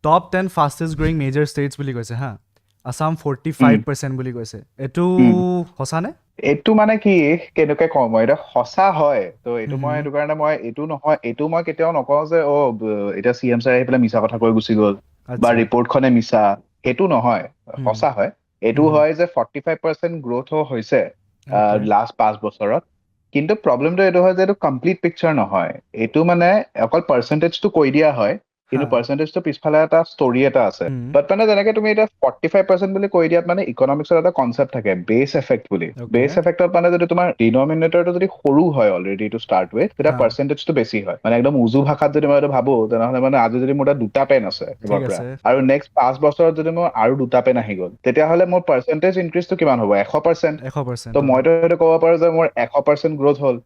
Top 10 fastest growing major states বুলি কৈছে হা আছাম 45% বুলি কৈছে এইটো সঁচানে এইটো মানে কি কেনেকৈ কওঁ মই এতিয়া সঁচা হয় তো এইটো মই সেইটো কাৰণে মই এইটো নহয় এইটো মই কেতিয়াও নকওঁ যে এতিয়া CM ছাৰে আহি পেলাই মিছা কথা কৈ গুচি গ'ল বা ৰিপৰ্টখনে মিছা সেইটো নহয় সঁচা হয় এইটো হয় যে 45% গ্ৰোথ হৈছে লাষ্ট 5 বছৰত কিন্তু প্ৰব্লেমটো এইটো হয় যে এইটো কমপ্লিট পিকচাৰ নহয় এইটো মানে অকল পাৰ্চেন্টেজটো কৈ দিয়া হয় কিন্তু পাৰ্চেন্টেজটো পিছফালে এটা ষ্টৰি এটা আছে বাট মানে যেনেকে তুমি এতিয়া 45% বুলি কৈ দিয়াত মানে ইকনমিক্সৰ এটা কনচেপ্ট থাকে বেছ এফেক্ট বুলি বেছ এফেক্টত মানে যদি তোমাৰ ডিনমিনেটৰটো যদি সৰু হয় অলৰেডি টু ষ্টাৰ্ট উইথ তেতিয়া পাৰ্চেন্টেজটো বেছি হয় মানে একদম উজু ভাষাত যদি মই এইটো ভাবো তেনেহ'লে মানে আজি যদি মোৰ তাত 2টা পেন আছে এবাৰ পৰা আৰু নেক্সট 5 বছৰত যদি মোৰ আৰু 2টা পেন আহি গ'ল তেতিয়াহ'লে মোৰ পাৰ্চেন্টেজ ইনক্ৰিজটো কিমান হ'ব 100% তো মইতো সেইটো ক'ব পাৰো যে মোৰ 100% গ্ৰোথ হ'ল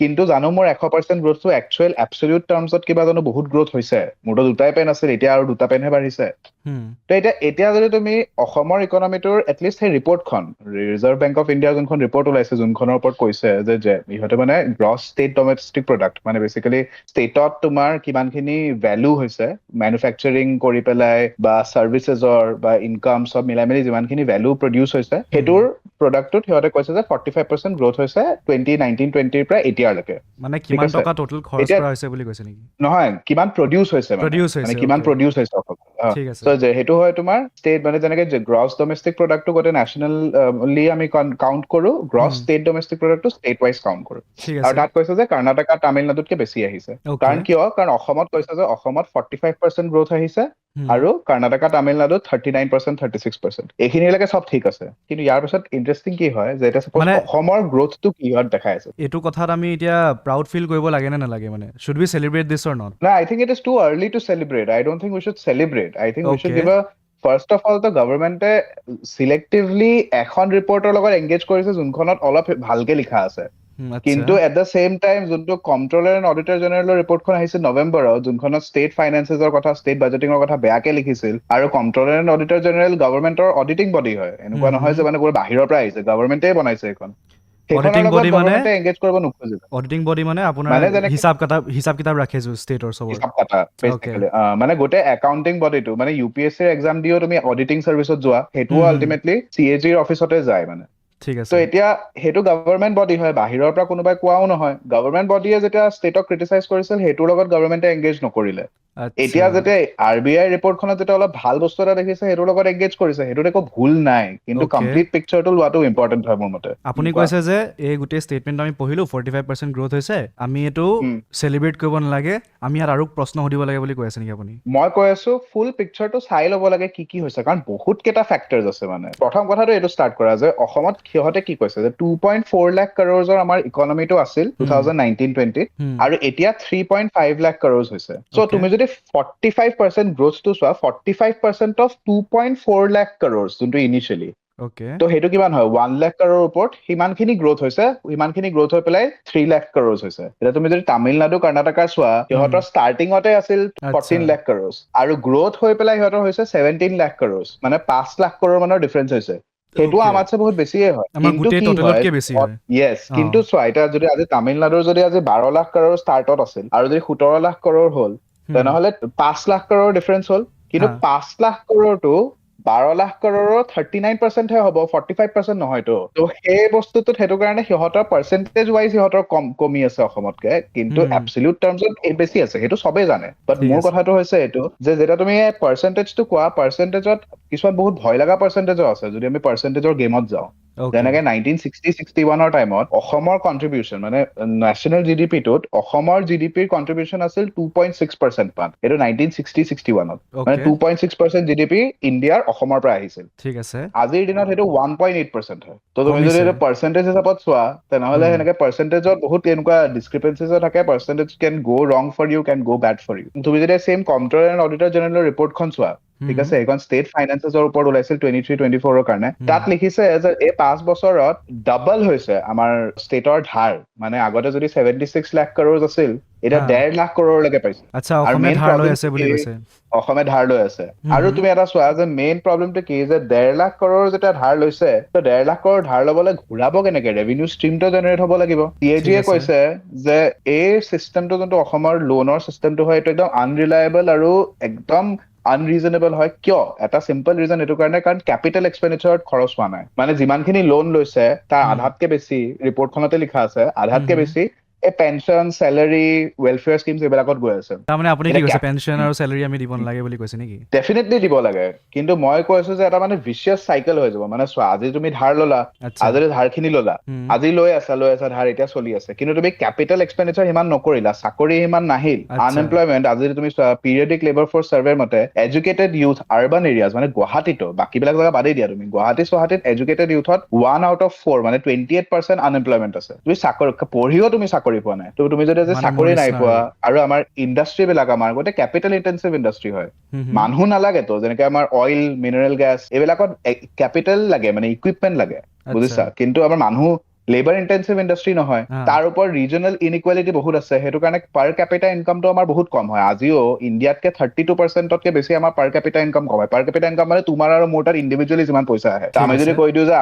কিন্তু জানো মোৰ 100% গ্ৰোথটো একচুৱেল এবছলিউট টাৰ্মছত কিবা জানো বহুত গ্ৰোথ হৈছে মোৰতো 2টাই পেন আছিল এতিয়া আৰু 2টা পেনহে বাঢ়িছে তো এতিয়া যদি তুমি অসমৰ ইকনমিটোৰ এটলিষ্ট সেই ৰিপৰ্টখন ৰিজাৰ্ভ বেংক অফ ইণ্ডিয়াৰ যোনখন ৰিপৰ্ট ওলাইছে যোনখনৰ ওপৰত কৈছে যে ইহঁতে মানে গ্ৰছ ষ্টেট ডমেষ্টিক প্ৰডাক্ট মানে বেচিকেলি ষ্টেটত তোমাৰ কিমানখিনি ভেলু হৈছে মেনুফেকচাৰিং কৰি পেলাই বা চাৰ্ভিচেছৰ বা ইনকাম চব মিলাই মেলি যিমানখিনি ভেলু প্ৰডিউচ হৈছে সেইটোৰ প্ৰডাক্টটোত সিহঁতে কৈছে যে 45% গ্ৰোথ হৈছে 2019-20 পৰা এতিয়ালৈকে মানে কিমান টকা টোটেল খৰচ কৰা হৈছে বুলি কৈছে নেকি নহয় কিমান প্ৰডিউচ হৈছে মানে কিমান প্ৰডিউচ হৈছে ঠিক আছে যে সেইটো হয় তোমাৰ ষ্টেট মানে যেনেকে গ্ৰছ ডমেষ্টিক প্ৰডাক্টটো গোটেই নেশ্যনেলি আমি কাউণ্ট কৰো গ্ৰছ ষ্টেট ডমেষ্টিক প্ৰডাক্টটো ষ্টেট ৱাইজ কাউণ্ট কৰো আৰু তাত কৈছে যে কৰ্ণাটকা তামিলনাডুতকে বেছি আহিছে কাৰণ কিয় কাৰণ অসমত কৈছে যে অসমত 45% গ্ৰোথ আহিছে আৰু কৰ্ণাটকা তামিলনাডুত 39% 36% এইখিনিলৈকে চব ঠিক আছে কিন্তু ইয়াৰ পিছত ইণ্টাৰেষ্টিং কি হয় যে এতিয়া সাপোজ অসমৰ গ্ৰোথটো কিহত দেখাই আছে এইটো কথাত আমি এতিয়া প্ৰাউড ফিল কৰিব লাগে নে নালাগে মানে should we celebrate this or not No, I think it is too early to celebrate. I don't think we should celebrate. I think we should give a first of all, the government selectively এখন ৰিপৰ্টৰ লগত engage কৰিছে যোনখনত অলপ ভালকে লিখা আছে কিন্তু at the same time যোনটো কম্ট্ৰলাৰ and auditor জেনেৰেলৰ ৰিপৰ্টখন আহিছিল নৱেম্বৰত যোনখনত ষ্টেট ফাইনেন্সেছৰ কথা ষ্টেট বাজেটিঙৰ কথা বেয়াকে লিখিছিল আৰু কম্ট্ৰলাৰ এণ্ড অডিটৰ জেনেৰেল গভৰ্ণমেণ্টৰ অডিটিং বডি হয় এনেকুৱা নহয় যে মানে কোনো বাহিৰৰ পৰা আহিছে গভৰ্ণমেণ্টে বনাইছে এইখন অডিটিং বডি মানে এংগেজ কৰিব নোখোজে অডিটিং বডি মানে আপোনাৰ হিচাপ কিতাপ ৰাখে ষ্টেটৰ সবৰ হিচাপ কটা বেসিক্যালি মানে গোটে একাউন্টিং বডিটো মানে UPSC এক্সাম দিও তুমি অডিটিং সাৰ্ভিসত যোৱা হেতুও আলটিমেটলি CAG ৰ অফিসতে যায় মানে ঠিক আছে তো এতিয়া হেতু গভৰ্ণমেণ্ট বডি হয় বাহিৰৰ পৰা কোনোবাই কোৱাও নহয় গভৰ্ণমেণ্ট বডিয়ে যেতিয়া ষ্টেটক ক্ৰিটিসাইজ কৰিছিল হেতুৰ লগত গভৰ্ণমেণ্টে এংগেজ নকৰিলে এতিয়া যেতিয়া RBI ৰিপৰ্টখনত যেতিয়া অলপ ভাল বস্তু এটা দেখিছে হেতুৰ লগত এংগেজ কৰিছে হেতুত একো ভুল নাই কিন্তু কমপ্লিট পিকচাৰটো লোৱাটো ইম্পৰ্টেন্ট হয় মোৰ মতে আপুনি কৈছে যে এই গোটেই ষ্টেটমেন্ট আমি পঢ়িলো 45% গ্ৰোথ হৈছে আমি এটো সেলিব্ৰেট কৰিব নালাগে আমি ইয়াত আৰু প্ৰশ্ন সুধিব লাগে বুলি কৈ আছে নেকি আপুনি মই কৈ আছো ফুল পিকচাৰটো চাই ল'ব লাগে কি হৈছে কাৰণ বহুত কেইটা ফেক্টৰছ আছে মানে প্ৰথম কথাটো এইটো ষ্টাৰ্ট কৰা যে অসমত কিহতে কি কৈছে যে 2.4 লাখ কৰ'ৰৰ আমাৰ ইকনমিটো আছিল 2019-20 আৰু এতিয়া 3.5 লাখ কৰ'ৰ হৈছে সো তুমি যদি 45% গ্ৰোথটো চোৱা 45% অফ 2.4 লাখ কৰ'ৰ যোনটো ইনিশিয়ালি তো হেতু কিমান হয় 1 লাখ কৰ'ৰ ওপৰত হিমানখিনি গ্ৰোথ হৈছে হিমানখিনি গ্ৰোথ হৈ পেলাই 3 লাখ কৰ'ৰ হৈছে এতিয়া তুমি যদি তামিলনাডু কৰ্ণাটকা চোৱা সিহঁতৰ ষ্টাৰ্টিংতে আছিল 14 লাখ কৰ'ৰ আৰু গ্ৰোথ হৈ পেলাই সিহঁতৰ হৈছে 17 লাখ কৰ'ৰ মানে 5 লাখ কৰ'ৰ মানৰ ডিফাৰেন্স হৈছে হেতু আমাতছে বহুত বেছিয়ে হয় কিন্তু কি হয় ইয়েস কিন্তু চোৱা এতিয়া যদি আজি তামিলনাডুৰ যদি আজি 12 লাখ কৰ'ৰ ষ্টাৰ্টত আছিল আৰু যদি 17 লাখ কৰ'ৰ হ'ল তেনেহলে 5 লাখ কৰ'ৰ ডিফাৰেন্স হ'ল কিন্তু 5 লাখ কৰ'ৰটো 12 লাখ কৰ'ৰৰ 39% হে হ'ব 45% নহয়তো তো সেই বস্তুটোত হেতু কাৰণে সিহঁতৰ পাৰ্চেন্টেজ ওয়াইজ সিহঁতৰ কমি আছে অসমতকে কিন্তু এবছলিউট টাৰ্মছত বেছি আছে হেতু সবে জানে বাট মোৰ কথাটো হৈছে এটো যে যেটা তুমি পাৰ্চেন্টেজটো কোৱা পাৰ্চেন্টেজত কিছুমান বহুত ভয় লগা পাৰ্চেন্টেজও আছে যদি আমি পাৰ্চেন্টেজৰ গেমত যাওঁ যেনেকে 1960-61 টাইমত অসমৰ কন্ট্ৰিবিউশন মানে নেশনেল জিডিপি টোত অসমৰ জিডিপিৰ কন্ট্ৰিবিউশন আছিল 2.6% মান এটো 1960-61 মানে 2.6% জিডিপি ইণ্ডিয়াৰ অসমৰ পৰা আহিছিল ঠিক আছে আজিৰ দিনত হেতু 1.8% হয় তো তুমি যদি এটা পাৰ্চেন্টেজ হিচাপত চোৱা তেনেহলে হেনেকে পাৰ্চেন্টেজত বহুত এনেকুৱা ডিসক্ৰিপেন্সিজ থাকে percentage can go wrong for you can go bad for you তুমি যদি সেম কম্ট্ৰলাৰ এণ্ড অডিটৰ জেনেৰেলৰ ৰিপৰ্টখন চোৱা ঠিক আছে এখন ষ্টেট ফাইনেন্সেছৰ ওপৰত ওলাইছিল 23-24 ৰ কাৰণে তাত লিখিছে যে এই 5 বছৰত ডাবল হৈছে আমাৰ ষ্টেটৰ ধাৰ মানে আগতে যদি 76 লাখ কৰ'ৰ আছিল এটা 1.5 লাখ কৰ'ৰলৈকে পাইছে আচ্ছা অসমে ধাৰ লৈ আছে বুলি কৈছে অসমে ধাৰ লৈ আছে আৰু তুমি এটা চোৱা যে মেইন প্ৰবলেমটো কি যে 1.5 লাখ কৰ'ৰ যেতিয়া ধাৰ লৈছে তো 1.5 লাখ কৰ'ৰ ধাৰ লবলৈ ঘূৰাব কেনেকে ৰেভিনিউ ষ্ট্ৰীমটো জেনাৰেট হ'ব লাগিব CAG কৈছে যে এই সিস্টেমটো যোনটো অসমৰ লোনৰ সিস্টেমটো হয় এইটো একদম আনৰিলায়েবল আৰু একদম আনৰিজনেবল হয় কিয় এটা চিম্পল ৰিজন এইটো কাৰণে কাৰণ কেপিটেল এক্সপেণ্ডিচাৰত খৰচ হোৱা নাই মানে যিমানখিনি লোন লৈছে তাৰ আধাতকে বেছি ৰিপৰ্টখনতে লিখা আছে আধাতকে বেছি এই পেঞ্চন চেলাৰী ৱেলফেয়াৰ স্কিমছ এইবিলাকত গৈ আছে তাৰমানে আপুনি কি কৈছে পেঞ্চন আৰু চেলাৰী আমি দিব নালাগে বুলি কৈছে নেকি ডেফিনেটলি দিব লাগে কিন্তু মই কৈছো যে এটা মানে ভিচিয়াছ চাইকেল হৈ যাব মানে চোৱা আজি তুমি ধাৰ ললা আজি ধাৰখিনি ললা আজি লৈ আছা ধাৰ এতিয়া চলি আছে কিন্তু তুমি কেপিটেল এক্সপেণ্ডিচাৰ সিমান নকৰিলা চাকৰি সিমান নাহিল আনএমপ্লয়মেণ্ট আজি তুমি চোৱা পিৰিয়ডিক লেবাৰ ফৰ্চ চাৰ্ভেৰ মতে এডুকেটেড ইউথ আৰ্বান এৰিয়াজ মানে গুৱাহাটীতো বাকীবিলাক জেগা বাদেই দিয়া তুমি গুৱাহাটীত এডুকেটেড ইউথত 1 out of 4 মানে 28% আনএমপ্লয়মেণ্ট আছে তুমি চাকৰি পঢ়িও তুমি চাকৰি পোৱা নাই তুমি যদি আজি চাকৰি নাই পোৱা আৰু আমাৰ ইণ্ডাষ্ট্ৰী বিলাক আমাৰ গোটেই কেপিটেল ইনটেনচিভ ইণ্ডাষ্ট্ৰী হয় মানুহ নালাগেতো যেনেকে আমাৰ অইল মিনাৰেল গেছ এইবিলাকত কেপিটেল লাগে মানে ইকুইপমেণ্ট লাগে বুজিছা কিন্তু আমাৰ মানুহ লেবাৰ ইনটেনচিভ ইণ্ডাষ্ট্ৰী নহয় তাৰ ওপৰত ৰিজনেল ইনইকুৱেলিটি বহুত আছে সেইটো কাৰণে পাৰ কেপিটা ইনকামটো আমাৰ বহুত কম হয় আজিও ইণ্ডিয়াতকে 32%তকে বেছি আমাৰ পাৰ কেপিটা ইনকাম কম হয় পাৰ কেপিটা ইনকাম মানে তোমাৰ আৰু মোৰ তাত ইণ্ডিভিজুৱেলি যিমান পইচা আহে আমি যদি কৈ দিওঁ যে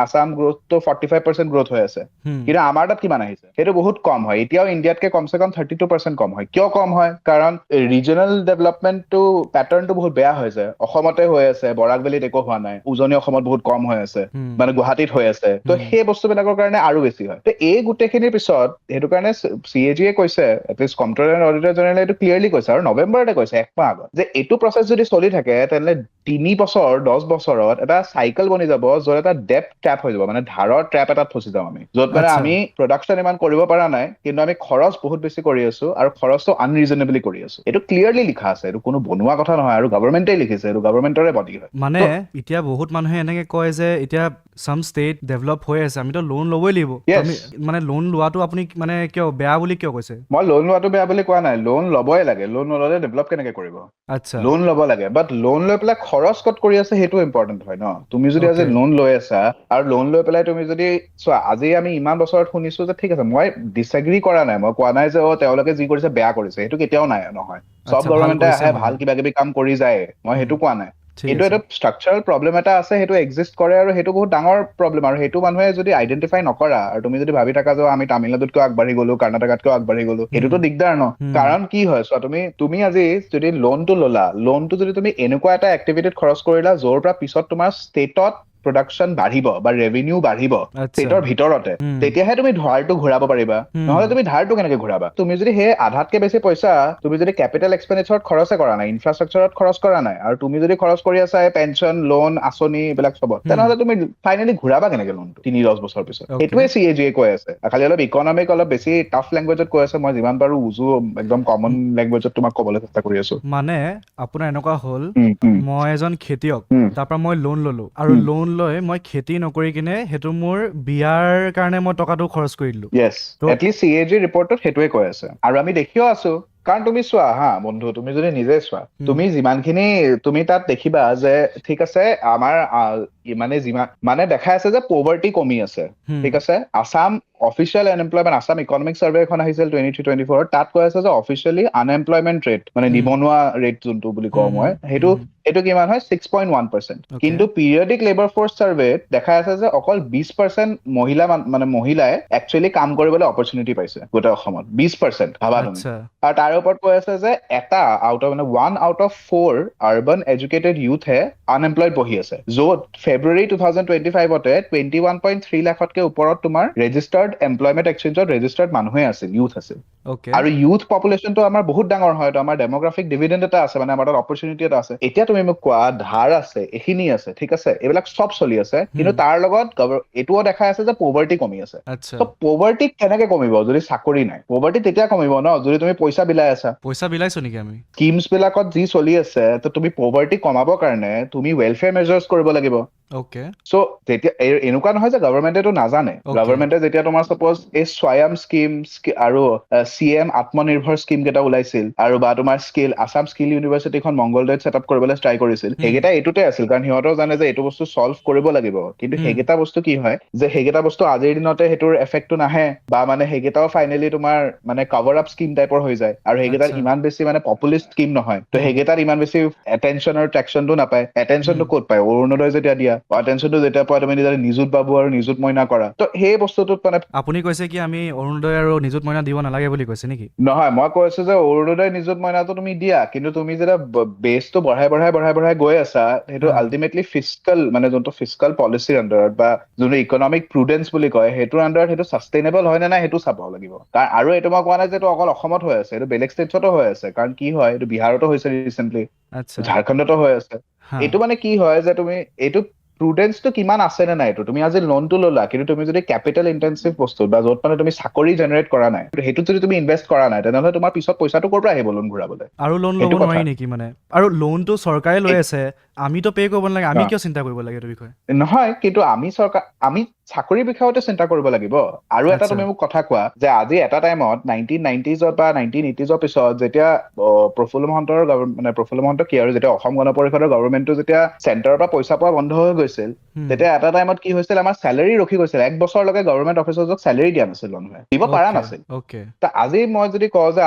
আসাম গ্ৰোথটো 45% গ্ৰোথ হৈ আছে কিন্তু আমাৰ তাত কিমান আহিছে সেইটো বহুত কম হয় এতিয়াও ইণ্ডিয়াতকে কমচে কম 32% কম হয় কিয় কম হয় কাৰণ ৰিজনেল ডেভেলপমেণ্টটো পেটাৰ্ণটো বহুত বেয়া হৈছে অসমতে হৈ আছে বৰাক ভেলীত একো হোৱা নাই উজনি অসমত বহুত কম হৈ আছে মানে গুৱাহাটীত হৈ আছে তো সেই বস্তুবিলাক কাৰণে আৰু বেছি হয় তো এই গোটেইখিনিৰ পিছত সেইটো কাৰণে CAG-এ কৈছে এটলিষ্ট কম্পট্ৰলাৰ এণ্ড অডিটৰ জেনেৰেলে এইটো ক্লিয়াৰলি কৈছে আৰু নৱেম্বৰতে কৈছে একমাহ আগত যে এইটো প্ৰচেছ যদি চলি থাকে তেনেহ'লে 3 বছৰ 10 বছৰত এটা চাইকেল বনি যাব য'ত এটা ডেপ ট্ৰেপ হৈ যাব মানে ধাৰৰ ট্ৰেপ এটাত ফচি যাম আমি য'ত মানে আমি প্ৰডাকশ্যন ইমান কৰিব পৰা নাই কিন্তু আমি খৰচ বহুত বেছি কৰি আছো আৰু খৰচটো আনৰিজনেবলি কৰি আছো এইটো ক্লিয়াৰলি লিখা আছে এইটো কোনো বনোৱা কথা নহয় আৰু গভৰ্ণমেণ্টেই লিখিছে এইটো গভৰ্ণমেণ্টৰে বডি হয় মানে এতিয়া বহুত মানুহে এনেকে কয় যে এতিয়া সাম ষ্টেট ডেভেলপ হৈ আছে আমিতো লোন ল'বই লাগিব মানে লোন লোৱাটো আপুনি মানে কিয় বেয়া বুলি কিয় কৈছে মই লোন লোৱাটো বেয়া বুলি কোৱা নাই লোন ল'বই লাগে লোন নল'লে ডেভেলপ কেনেকে কৰিব আচ্ছা লোন ল'ব লাগে বাট লোন লৈ পেলাই খৰচ ক'ত কৰি আছে সেইটো ইম্পৰ্টেণ্ট হয় ন তুমি যদি আজি লোন লৈ আছা আৰু লোন লৈ পেলাই তুমি যদি চোৱা আজি আমি ইমান বছৰত শুনিছো যে ঠিক আছে মই ডিছএগ্ৰী কৰা নাই মই কোৱা নাই যে তেওঁলোকে যি কৰিছে বেয়া কৰিছে সেইটো কেতিয়াও নাই নহয় চব গভৰ্ণমেণ্টে আহে ভাল কিবা কিবি কাম কৰি যায় মই সেইটো কোৱা নাই কিন্তু এটা ষ্ট্ৰাকচাৰেল প্ৰব্লেম এটা আছে সেইটো এক্সিষ্ট কৰে আৰু সেইটো বহুত ডাঙৰ প্ৰব্লেম আৰু সেইটো মানুহে যদি আইডেণ্টিফাই নকৰা আৰু তুমি যদি ভাবি থাকা যে আমি তামিলনাডুতকৈ আগবাঢ়ি গলো কৰ্ণাটকতকৈ আগবাঢ়ি গলো সেইটোতো দিগদাৰ ন কাৰণ কি হয় চোৱা তুমি আজি যদি লোনটো ললা লোনটো যদি তুমি এনেকুৱা এটা এক্টিভিটিত খৰচ কৰিলা য'ৰ পৰা পিছত তোমাৰ ষ্টেটত প্ৰডাকশ্যন বাঢ়িব বা ৰেভিনিউ বাঢ়িব ষ্টেটৰ ভিতৰতে তেতিয়াহে তুমি ধাৰটো ঘূৰাব পাৰিবা নহলে তুমি ধাৰটো কেনেকে ঘূৰাবা তুমি যদি সেই আধাতকে বেছি পইচা তুমি যদি কেপিটেল এক্সপেণ্ডিচাৰত খৰচে কৰা নাই ইনফ্ৰাষ্ট্ৰাকচাৰত খৰচ কৰা নাই আৰু তুমি যদি খৰচ কৰি আছা পেঞ্চন লোন আঁচনি এইবিলাক চবত তেনেহলে তুমি ফাইনেলি ঘূৰাবা কেনেকে লোনটো 3-10 বছৰ পিছত সেইটোৱে CAG-এ কৈ আছে খালি অলপ ইকনমিক অলপ বেছি টাফ লেংগুৱেজত কৈ আছে মই যিমান পাৰো উজু একদম কমন লেংগুৱেজত তোমাক ক'বলৈ চেষ্টা কৰি আছো মানে আপোনাৰ এনেকুৱা হ'ল মই এজন খেতিয়ক তাৰ পৰা মই লোন ললো আৰু লোন লৈ মই খেতি নকৰি কিনে সেইটো মোৰ বিয়াৰ কাৰণে মই টকাটো খৰচ কৰি দিলো এটলিষ্ট CAG ৰিপৰ্টত সেইটোৱে কৈ আছে আৰু আমি দেখিও আছো কাৰণ তুমি চোৱা হা বন্ধু তুমি যদি নিজে চোৱা তুমি যিমানখিনি তুমি তাত দেখিবা যে ঠিক আছে আমাৰ মানে দেখাই আছে যে পভাৰ্টি কমি আছে ঠিক আছে Assam official unemployment Assam economic survey এখন আহিছিল 23-24 তাত কৈ আছে যে অফিচিয়েলি আনএমপ্লয়মেণ্ট ৰেট মানে নিবনুৱা ৰেট যোনটো বুলি কওঁ মই সেইটো কিমান হয় 6.1% কিন্তু পিৰিয়ডিক লেবাৰ ফৰ্চ চাৰ্ভেত দেখাই আছে যে অকল 20% মহিলাই একচুৱেলি কাম কৰিবলৈ অপৰচুনিটি পাইছে গোটেই অসমত 20% ভাবা তুমি আৰু তাৰ ওপৰত কৈ আছে যে 1 out of 4 আৰ্বান এডুকেটেড ইউথে আনএমপ্লয়ড বহি আছে য'ত ফেব্ৰুৱাৰী 2025তে 21.3 লাখতকে ওপৰত তোমাৰ ৰেজিষ্টাৰ্ড এমপ্লয়মেণ্ট এক্সচেঞ্জত ৰেজিষ্টাৰ্ড মানুহে আছিল ইউথ আছিল আৰু ইউথ পপুলেশ্যনটো আমাৰ বহুত ডাঙৰ হয় তো আমাৰ ডেমোগ্ৰাফিক ডিভিডেণ্ড এটা আছে মানে আমাৰ তাত অপৰচুনিটি এটা আছে এতিয়া তুমি মোক কোৱা ধাৰ আছে এইখিনি আছে ঠিক আছে এইবিলাক চব চলি আছে কিন্তু তাৰ লগত এইটোও দেখাই আছে যে পভাৰ্টি কমি আছে তো পভাৰ্টি কেনেকে কমিব যদি চাকৰি নাই পভাৰ্টি তেতিয়া কমিব ন যদি তুমি পইচা বিলাইছো নেকি আমি স্কিমছ বিলাকত যি চলি আছে তো তুমি পভাৰ্টি কমাবৰ কাৰণে তুমি ৱেলফেয়াৰ মেজাৰ্ছ কৰিব লাগিব সো তেতিয়া এনেকুৱা নহয় যে গভৰ্ণমেণ্টেটো নাজানে গভৰ্ণমেণ্টে যেতিয়া তোমাৰ সাপোজ এই স্বয়ম স্কিম আৰু CM আত্মনিৰ্ভৰ স্কিম কেইটা ওলাইছিল আৰু বা তোমাৰ আসাম স্কিল ইউনিভাৰ্চিটিখন মংগলদৈত ছেটআপ কৰিবলৈ ট্ৰাই কৰিছিল সেইকেইটা এইটোতে আছিল কাৰণ সিহঁতেও জানে যে এইটো বস্তু চলভ কৰিব লাগিব কিন্তু সেইকেইটা বস্তু কি হয় যে সেইকেইটা বস্তু আজিৰ দিনতে সেইটোৰ এফেক্টটো নাহে বা মানে সেইকেইটাও ফাইনেলি তোমাৰ মানে কভাৰ আপ স্কিম টাইপৰ হৈ যায় আৰু সেইকেইটাত ইমান বেছি মানে পপুলিষ্ট স্কিম নহয় তো সেইকেইটাত ইমান বেছি এটেনশ্যন আৰু ট্ৰেকশ্যনটো নাপায় এটেনশ্যনটো ক'ত পায় অৰুণোদয় যেতিয়া দিয়া এটেনশ্যনটো যেতিয়া পোৱা তুমি নিজুত বাবু আৰু নিজুত মইনা কৰা তো সেই বস্তুটোত মানে আপুনি কৈছে কি আমি অৰুণোদয় আৰু নিযুত মইনা দিব নালাগে বুলি কৈছে নেকি? নহয়, মই কৈছো যে অৰুণোদয় নিযুত মইনাটো তুমি দিয়া, কিন্তু তুমি যেতিয়া বেছটো বঢ়াই গৈ আছা, সেইটো হা। আল্টিমেটলি ফিস্কেল মানে যোনটো ফিস্কেল পলিচিৰ আণ্ডাৰত বা যোনটো ইকনমিক প্ৰুডেন্স বুলি কয়, সেইটোৰ আণ্ডাৰত সেইটো ছাষ্টেইনেবল হয় নে নাই সেইটো চাব লাগিব। আৰু এইটো মই কোৱা নাই যে এইটো অকল অসমত হৈ আছে, এইটো বেলেগ ষ্টেটছতো হৈ আছে। কাৰণ কি হয়, এইটো বিহাৰতো হৈছে ৰিচেণ্টলি, আচ্ছা। ঝাৰখণ্ডতো হৈ আছে। হা। এইটো মানে কি হয় যে তুমি এইটো প্ৰুডেন্সটো কিমান আছে নে নাই, এইটো তুমি আজি লোনটো ল'লা, কিন্তু তুমি যদি কেপিটেল ইন্টেনচিভ বস্তু বা য'ত মানে তুমি চাকৰি জেনেৰেট কৰা নাই, সেইটোত যদি তুমি ইনভেষ্ট কৰা নাই, তেনেহ'লে তোমাৰ পিছত পইচাটো ক'ৰ পৰা আহিব লোন ঘূৰাবলৈ? আৰু লোন ল'ব সেইটো কথা। নোৱাৰি নেকি মানে? আৰু লোনটো চৰকাৰে লৈ আছে, আমিতো পে' কৰিব নালাগে, আমি কিয় চিন্তা কৰিব লাগে এইটো বিষয়ে? নহয়, কিন্তু আমি চাকৰিৰ বিষয়তে চিন্তা কৰিব লাগিব। আৰু এটা আচ্ছা। তুমি মোক কথা কোৱা যে আজি এটা টাইমত 1990s বা 1980s পিছত যেতিয়া প্ৰফুল্ল মহন্ত কি আৰু যেতিয়া অসম গণ পৰিষদৰ গভৰ্ণমেণ্টটো যেতিয়া চেণ্টাৰৰ পৰা পইচা পোৱা বন্ধ হৈ গৈছিল, তেতিয়া এটা টাইমত কি হৈছিল, আমাৰ চেলেৰি ৰখি গৈছিল। 1 বছৰলৈকে গভৰ্ণমেণ্ট অফিচাৰক চেলেৰি দিয়া নাছিল, মানুহে দিব পৰা অ'কে, নাছিল। অ'কে। আজি মই যদি কওঁ যে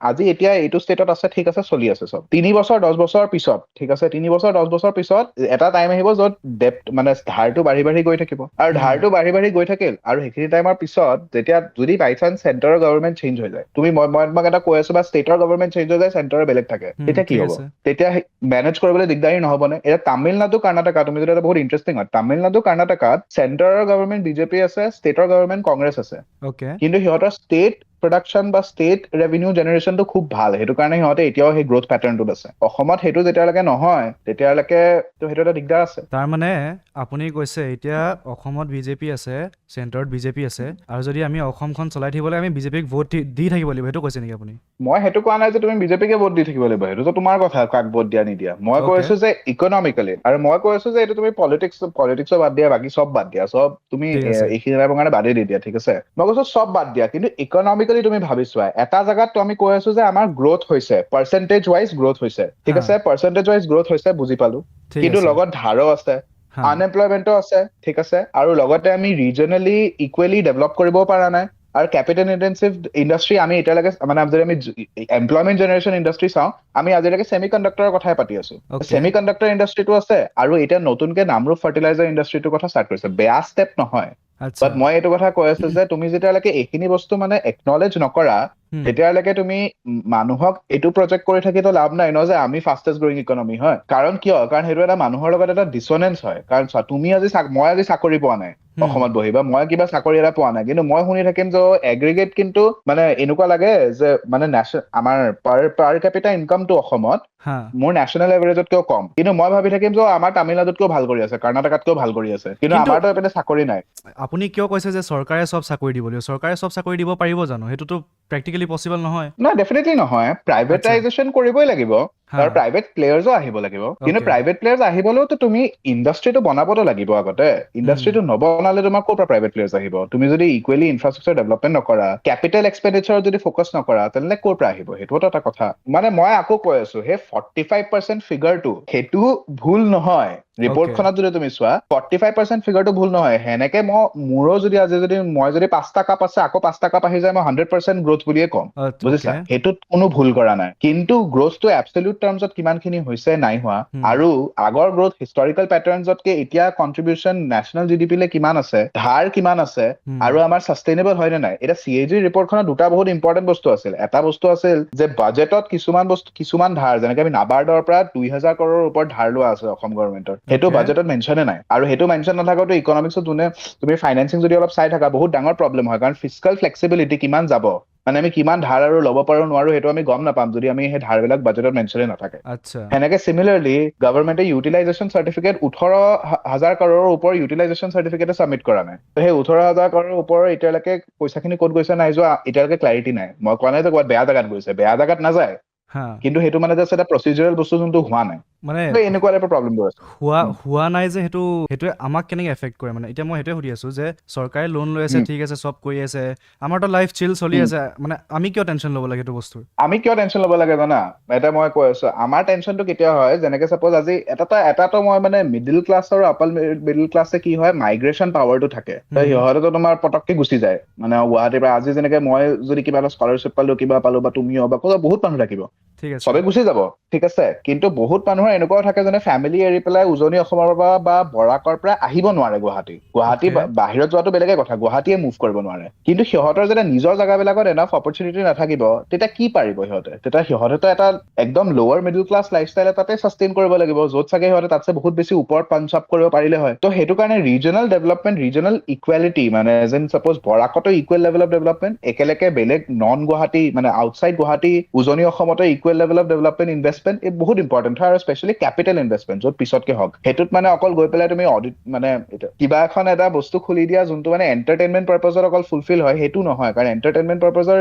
আজি এতিয়া এইটো ষ্টেটত আছে, ঠিক আছে, চলি আছে চব। 3 বছৰ 10 বছৰ পিছত, ঠিক আছে, 3 বছৰ 10 বছৰ পিছত এটা টাইম আহিব য'ত ডেপ্ট মানে ধাৰটো বাঢ়ি গৈ থাকিব। আৰু ধাৰটো বাঢ়ি গৈ থাকিল, আৰু সেইখিনি টাইমৰ পিছত যেতিয়া যদি বাই চান্স চেণ্টাৰৰ গভৰ্ণমেণ্ট চেঞ্জ হৈ যায়, মই তোমাক এটা কৈ আছো, বা ষ্টেটৰ গভৰ্ণমেণ্ট চেঞ্জ হৈ যায়, চেণ্টাৰৰ বেলেগ থাকে, তেতিয়া কি ঠিক হ'ব? আছে। তেতিয়া মেনেজ কৰিবলৈ দিগদাৰী নহ'বনে? এতিয়া তামিলনাডু, কৰ্ণাটকা, তুমি যদি এটা বহুত ইণ্টাৰেষ্টিং হয়, তামিলনাডু, কৰ্ণাটকাত চেণ্টাৰৰ গভৰ্ণমেণ্ট বিজেপি আছে, ষ্টেটৰ গভৰ্ণমেণ্ট কংগ্ৰেছ আছে। অ'কে। কিন্তু সিহঁতৰ ষ্টেট প্ৰডাকশ্যন বা ষ্টেট ৰেভিনিউ জেনেৰেশ্যনটো খুব ভাল, সেইটো কাৰণে সিহঁতে এতিয়াও সেই গ্ৰথ পেটাৰ্ণটোত আছে। অসমত সেইটো যেতিয়ালৈকে নহয়, তেতিয়ালৈকে সেইটো এটা দিগদাৰ আছে। তাৰমানে আপুনি কৈছে এতিয়া অসমত বিজেপি আছে, চেণ্টাৰত বিজেপি আছে, আৰু যদি আমি অসমখন চলাই থাকিবলৈ আমি বিজেপিক ভোট দি থাকিব লাগিব, সেইটো কৈছে নেকি আপুনি? মই সেইটো কোৱা নাই যে তুমি বিজেপিকে ভোট দি থাকিব লাগিব, সেইটোতো তোমাৰ কথা, কাক ভোট দিয়া নিদিয়া। মই কৈ অ'কে, আছো যে ইকনমিকেলি, আৰু মই কৈ আছো যে এইটো তুমি পলিটিক্সৰ বাদ দিয়া, বাকী চব বাদ দিয়া, চব তুমি ঠিক আছে। এইখিনি টাইমৰ কাৰণে বাদেই দি দিয়া, ঠিক আছে। মই কৈছো চব বাদ দিয়া, কিন্তু ইকনমিকেলি তুমি ভাবি চোৱা, এটা জেগাত আমি কৈ আছো যে আমাৰ গ্ৰোথ হৈছে, পাৰ্চেন্টেজ ৱাইজ গ্ৰোথ হৈছে, ঠিক হা, আছে, পাৰ্চেন্টেজ ৱাইজ গ্ৰোথ হৈছে, বুজি পালো। ঠিক কিন্তু আছে। লগত ধাৰো আছে, হা, আনএমপ্লয়মেণ্টো আছে, ঠিক আছে, আৰু লগতে আমি ৰিজনেলি ইকুৱেলি ডেভেলপ কৰিব পৰা নাই। আৰু কেপিটেল ইন্টেনচিভ ইণ্ডাষ্ট্ৰী আমি এতিয়ালৈকে মানে যদি আমি এমপ্লয়মেণ্ট জেনেৰেশ্যন ইণ্ডাষ্ট্ৰী চাওঁ, আমি আজিলৈকে ছেমি কণ্ডাক্টৰৰ কথাই পাতি আছো। অ'কে, ছেমি কণ্ডাক্টৰ ইণ্ডাষ্ট্ৰীটো আছে, আৰু এতিয়া নতুনকে নামৰূপ ফাৰ্টিলাইজাৰ ইণ্ডাষ্ট্ৰীটোৰ কথা ষ্টাৰ্ট কৰিছে। বেয়া ষ্টেপ নহয়, আচ্ছা। বাট মই এইটো কথা কৈ আছো যে তুমি যেতিয়ালৈকে এইখিনি বস্তু মানে একনলেজ নকৰা, তেতিয়ালৈকে তুমি মানুহক এইটো প্ৰজেক্ট কৰি থাকিতো লাভ নাই ন, যে আমি ফাষ্টেষ্ট গ্ৰয়িং ইকনমি হয়। কাৰণ কিয়? কাৰণ সেইটো এটা মানুহৰ লগত এটা ডিছনেঞ্চ হয়। কাৰণ চোৱা, মই আজি চাকৰি পোৱা নাই অসমত বহি, বা মই কিবা চাকৰি এটা পোৱা নাই, কিন্তু মই শুনি থাকিম যে এগ্ৰিগেট কিন্তু মানে এনেকুৱা লাগে যে মানে আমাৰ পাৰ কেপিটা ইনকামটো অসমত হা, মোৰ নেশ্যনেল এভাৰেজতকেও কম, কিন্তু মই ভাবি থাকিম যে আমাৰ তামিলনাডুতকেও ভাল কৰি আছে, কৰ্ণাটকাতকেও ভাল কৰি আছে, কিন্তু কিন্তু আমাৰতো এইপিনে চাকৰি নাই। আপুনি কিয় কৈছে যে চৰকাৰে চব চাকৰি দিব লাগিব? চৰকাৰে চব চাকৰি দিব পাৰিব জানো? সেইটোতো প্ৰেক্টিকেলি পচিবল নহয়। নাই, ডেফিনেটলি নহয়। আচ্ছা। প্ৰাইভেটাইজেশ্যন কৰিবই লাগিব, হা, আৰু প্ৰাইভেট প্লেয়াৰ্ছো আহিব লাগিব। কিন্তু অ'কে। প্ৰাইভেট প্লেয়াৰ্ছ আহিবলৈতো তুমি ইণ্ডাষ্ট্ৰীটো বনাবতো লাগিব আগতে। ইণ্ডাষ্ট্ৰীটো নবনালে তোমাৰ ক'ৰ পৰা প্ৰাইভেট প্লেয়াৰ্ছ আহিব? তুমি যদি ইকুৱেলি ইনফ্ৰাষ্ট্ৰাকচাৰ ডেভেলপমেণ্ট নকৰা, কেপিটেল এক্সপেণ্ডিচাৰত যদি ফ'কাছ নকৰা, তেনেহ'লে ক'ৰ পৰা আহিব? সেইটোতো এটা কথা। মানে মই আকৌ কৈ আছো, সেই 45% ফিগাৰটো সেইটো ভুল নহয়। অ'কে। ৰিপৰ্টখনত যদি তুমি চোৱা, 45% ফিগাৰটো ভুল নহয়। সেনেকে মোৰো যদি মই যদি 5টা কাপ আছে, আকৌ 5টা কাপ আহি যায়, মই 100% গ্ৰোথ বুলিয়ে ক'ম। বুজিছা? অ'কে। সেইটোত কোনো ভুল কৰা নাই। কিন্তু গ্ৰোথটো এবছলিউট টাৰ্মছত কিমানখিনি হৈছে, নাই হোৱা, আৰু আগৰ গ্ৰোথ হিষ্টৰিকেল পেটাৰ্ণছতকে এতিয়া কন্ট্ৰিবিউচন নেশ্যনেল জিডিপিলে কিমান আছে, ধাৰ কিমান আছে, আৰু আমাৰ ছাষ্টেইনেবল হয় নে নাই? এতিয়া CAG ৰিপৰ্টখনত দুটা বহুত ইম্পৰ্টেণ্ট বস্তু আছিল। এটা বস্তু আছিল যে বাজেটত কিছুমান ধাৰ, যেনেকে আমি নাবাৰ্ডৰ পৰা 2000 কৰোৰৰ ওপৰত ধাৰ লোৱা আছে অসম গভৰ্ণমেণ্টৰ, সেইটো অ'কে। বাজেটত মেনশ্যনে নাই। আৰু সেইটো মেনশ্যন নাথাকোতে ইকনমিক্সত তুমি ফাইনেন্সিং যদি অলপ চাই থাকা, বহুত ডাঙৰ প্ৰব্লেম হয়। কাৰণ ফিস্কেল ফ্লেক্সিবিলিটি কিমান যাব, মানে আমি কিমান ধাৰ আৰু ল'ব পাৰো নোৱাৰো, সেইটো আমি গম নাপাম যদি আমি সেই ধাৰবিলাক বাজেটত মেনশ্যনে নাথাকে। আচ্ছা। সেনেকে চিমিলাৰলি গভৰ্ণমেণ্টে ইউটিলাইজেশ্যন চাৰ্টিফিকেট 18,000 কৰোৰৰ ওপৰৰ ইউটিলাইজেশ্যন চাৰ্টিফিকেটে ছাবমিট কৰা নাই। সেই 18,000 কৰোৰৰ ওপৰৰ এতিয়ালৈকে পইচাখিনি ক'ত গৈছে নাই যোৱা, এতিয়ালৈকে ক্লাৰিটি নাই। মই কোৱা নাই যে ক'ৰবাত বেয়া জেগাত গৈছে, বেয়া জেগাত নাযায়, হা, কিন্তু সেইটো মানে জাষ্ট এটা প্ৰচিডাৰেল বস্তু যোনটো হোৱা নাই। মানে এনেকুৱা টাইপৰ প্ৰব্লেমবোৰ আছে। হোৱা নাই যে সেইটোৱে আমাক কেনেকে এফেক্ট কৰে? মানে এতিয়া মই সেইটোৱে সুধি আছো যে চৰকাৰে লোন লৈ আছে, ঠিক আছে, চব কৰি আছে, আমাৰতো লাইফ চিল চলি আছে, মানে আমি কিয় টেনশ্যন ল'ব লাগে সেইটো বস্তুৰ? আমি কিয় টেনশ্যন ল'ব লাগে জানা? এটা মই কৈ আছো, আমাৰ টেনশ্যনটো কেতিয়া হয়, যেনেকে চাপোজ আজি এটাতো মই মানে মিডিল ক্লাছ আৰু আপাৰ মিডিল ক্লাছে কি হয়, মাইগ্ৰেশ্যন পাৱাৰটো থাকে। সিহঁতেতো তোমাৰ পটককে গুচি যায়, মানে গুৱাহাটীৰ পৰা। আজি যেনেকে মই যদি কিবা এটা স্কলাৰশ্বিপ পালো, কিবা পালো, বা তুমিও বা বহুত মানুহ থাকিব, ঠিক আছে। চবে গুচি যাব, ঠিক আছে। কিন্তু বহুত মানুহৰ এনেকুৱাও থাকে যেনে ফেমিলি এৰি পেলাই উজনি অসমৰ পৰা বা বৰাকৰ পৰা আহিব নোৱাৰে গুৱাহাটী বাহিৰত যোৱাটো বেলেগে কথা, গুৱাহাটীয়ে মুভ কৰিব নোৱাৰে। কিন্তু সিহঁতৰ যেতিয়া নিজৰ জেগাবিলাকত এনাফ অপৰচুনিটি নাথাকিব তেতিয়া কি পাৰিব সিহঁতে? তেতিয়া সিহঁতেতো এটা একদম লোৱাৰ মিডল ক্লাছ লাইফষ্টাইল এটাতে সাষ্টেইন কৰিব লাগিব, য'ত চাগে সিহঁতে তাতছে বহুত বেছি ওপৰত পাঞ্চ আপ কৰিব পাৰিলে হয়। তো সেইটো কাৰণে ৰিজনেল ডেভেলপমেণ্ট, ৰিজনেল ইকুৱেলিটি, মানে যেন চাপোজ বৰাকতো ইকুৱেল লেভেল অফ ডেভেলপমেণ্ট, একেলগে বেলেগ নন গুৱাহাটী মানে আউটচাইড গুৱাহাটী উজনি অসমতো equal level of development investment এই বহুত ইম্পৰ্টেণ্ট হয়, আৰু স্পেচিয়েলি কেপিটেল ইনভেষ্টমেণ্ট য'ত পিছতকে হওক। সেইটোত মানে অকল গৈ পেলাই তুমি অডিট মানে কিবা এখন এটা বস্তু খুলি দিয়া যোনটো মানে এণ্টাৰটেইনমেণ্ট পাৰপাজত অকল ফুলফিল হয়, সেইটো নহয়। কাৰণ এণ্টাৰটেইনমেণ্ট পাৰপাজৰ